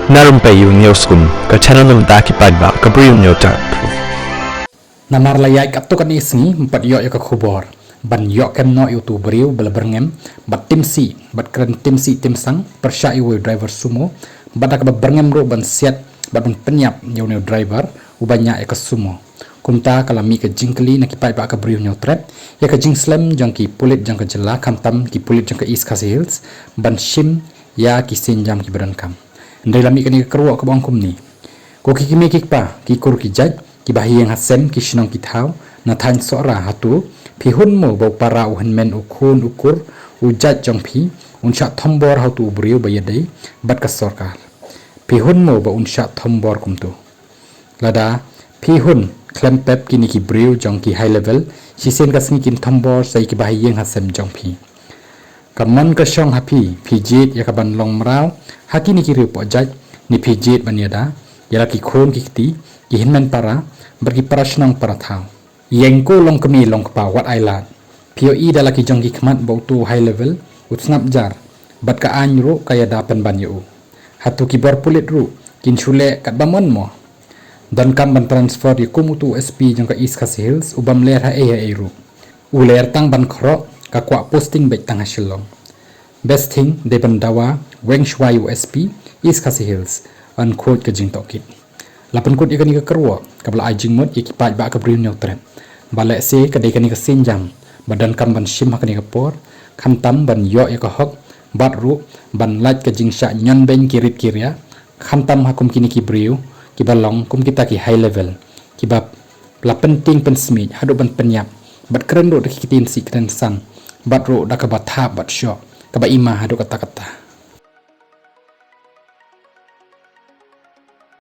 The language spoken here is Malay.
Na Rympei U ke channel nabynta ki paidbah ke Bri U Hynñiewtrep. Namar layai katukan isngi empat yok ke khubor ban yok kem no itu beriu belaberngem bat timsi bat keren timsi timsang persya iwe driver sumo badak berngem ro ban siat bat ban penyap yone driver ubanya ke sumo kumta kalami ke jingkeli na ki paidbah ke Bri U Hynñiewtrep ya ke jingslam jang ki pulit jang ke jela kamtam ki pulit jang ke East Khasi Hills ban shim ya ki sinjam ki berankam ndai lami ke ni kyrwoh ke bangkum ni ko ki kimi kikpa ki kur ki jaj ki bahiyeng hasem ki shinong ki thau na than Sohra hatu phi hunmo bo para u henmen u khun ukur u jaj jong phi unsha thombor hatu briu bayadei bat ka sarkar phi hunmo bo unsha thombor kumtu lada phi hun klempep kini ki briu jong ki high level sisen ka singi kin thombor sai ki bahiyeng hasem jong phi kaman ka shong hapi pijit ya kaban long mrau hakini ki ripo jaj ni pijit baniada yala ki khon ki kti ki hinmen para berki parasnam para thau yengko long kemi long kpa wat ailat pio I dala ki jong ki khmat bo tu high level utsngap jar bat ka anyro kaya dapen ban yu hatu ki bor pulit ru kin chule kat bamon mo dan kam ban transfer di kumutu SP jong ka East Khasi Hills ubam ler ha e ru uler tang ban khro ka kwa posting bet tang hasilong best thing de ban dawa weng shwai SP East Khasi Hills an khot ke jing tokit lapan kot ikani ke kyrwoh kabla ajing mot ki paidbah ke Bri U Hynñiewtrep balek se ke de kani ke sinjam badan kam ban shim hakani ke por khantam ban yo ya ke hok bat ru ban laj ke jing sha nyon ben kirit kirya khantam hakum kini ki Bri U ki balong kum kita ki high level ki bab la penting pen smit hadu ban penyap bat keren ro de kitin si kren sang bat ro da ka bat bat syo ka ba ima hadu kata-kata